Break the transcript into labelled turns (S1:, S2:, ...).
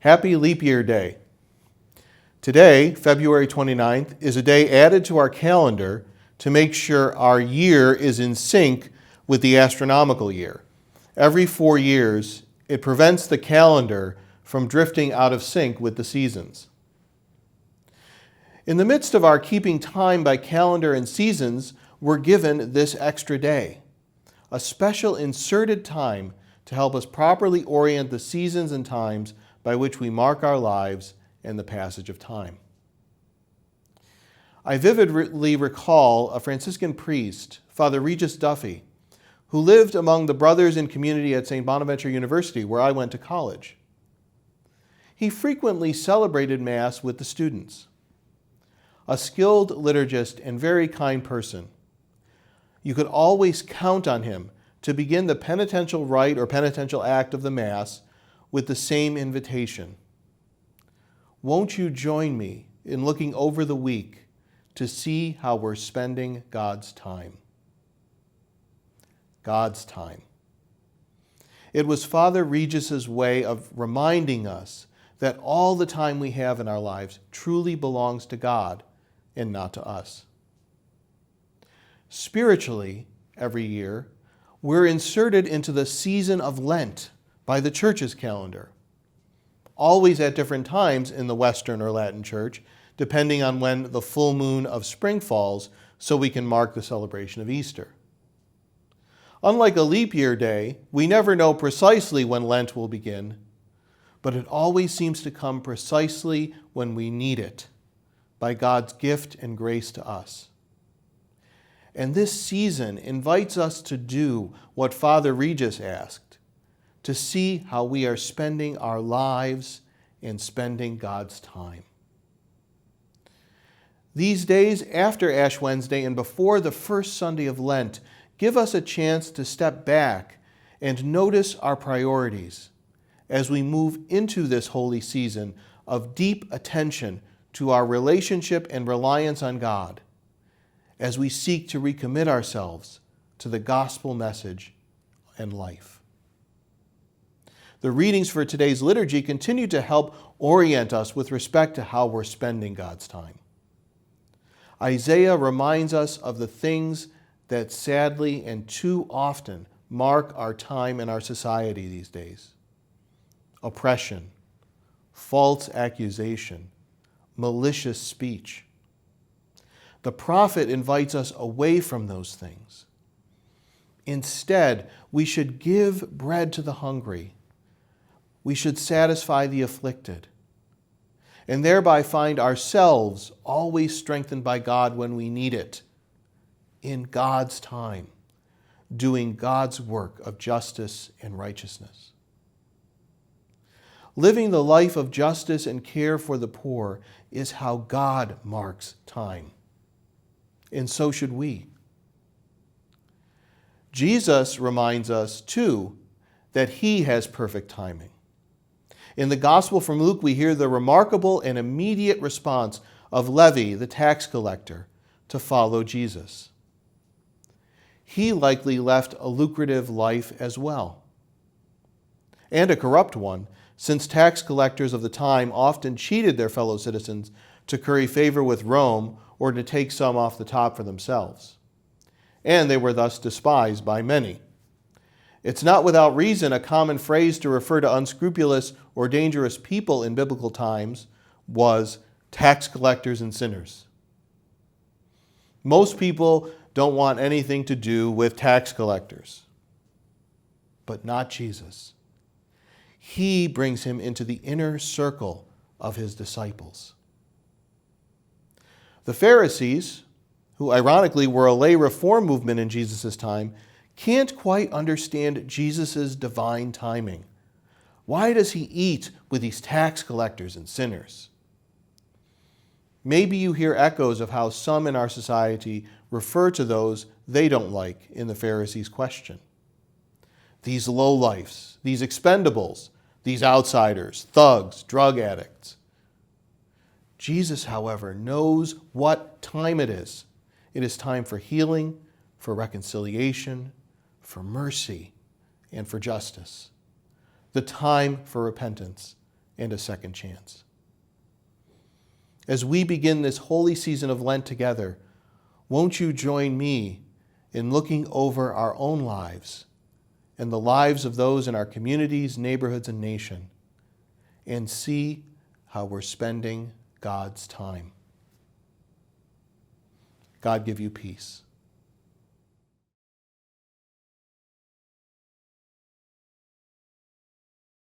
S1: Happy Leap Year Day. Today, February 29th, is a day added to our calendar to make sure our year is in sync with the astronomical year. Every 4 years, it prevents the calendar from drifting out of sync with the seasons. In the midst of our keeping time by calendar and seasons, we're given this extra day, a special inserted time to help us properly orient the seasons and times by which we mark our lives and the passage of time. I vividly recall a Franciscan priest, Father Regis Duffy, who lived among the brothers in community at St. Bonaventure University, where I went to college. He frequently celebrated Mass with the students. A skilled liturgist and very kind person, you could always count on him to begin the penitential rite or penitential act of the Mass with the same invitation. Won't you join me in looking over the week to see how we're spending God's time? God's time. It was Father Regis's way of reminding us that all the time we have in our lives truly belongs to God and not to us. Spiritually, every year, we're inserted into the season of Lent by the Church's calendar, always at different times in the Western or Latin Church, depending on when the full moon of spring falls, so we can mark the celebration of Easter. Unlike a leap year day, we never know precisely when Lent will begin, but it always seems to come precisely when we need it, by God's gift and grace to us. And this season invites us to do what Father Regis asked, to see how we are spending our lives and spending God's time. These days after Ash Wednesday and before the first Sunday of Lent give us a chance to step back and notice our priorities as we move into this holy season of deep attention to our relationship and reliance on God, as we seek to recommit ourselves to the gospel message and life. The readings for today's liturgy continue to help orient us with respect to how we're spending God's time. Isaiah reminds us of the things that sadly and too often mark our time in our society these days: oppression, false accusation, malicious speech. The prophet invites us away from those things. Instead, we should give bread to the hungry. We should satisfy the afflicted, and thereby find ourselves always strengthened by God when we need it, in God's time, doing God's work of justice and righteousness. Living the life of justice and care for the poor is how God marks time, and so should we. Jesus reminds us, too, that he has perfect timing. In the Gospel from Luke, we hear the remarkable and immediate response of Levi, the tax collector, to follow Jesus. He likely left a lucrative life as well, and a corrupt one, since tax collectors of the time often cheated their fellow citizens to curry favor with Rome or to take some off the top for themselves. And they were thus despised by many. It's not without reason a common phrase to refer to unscrupulous or dangerous people in biblical times was tax collectors and sinners. Most people don't want anything to do with tax collectors, but not Jesus. He brings him into the inner circle of his disciples. The Pharisees, who ironically were a lay reform movement in Jesus' time, can't quite understand Jesus' divine timing. Why does he eat with these tax collectors and sinners? Maybe you hear echoes of how some in our society refer to those they don't like in the Pharisees' question. These lowlifes, these expendables, these outsiders, thugs, drug addicts. Jesus, however, knows what time it is. It is time for healing, for reconciliation, for mercy, and for justice. The time for repentance and a second chance. As we begin this holy season of Lent together, won't you join me in looking over our own lives and the lives of those in our communities, neighborhoods, and nation, and see how we're spending God's time? God give you peace.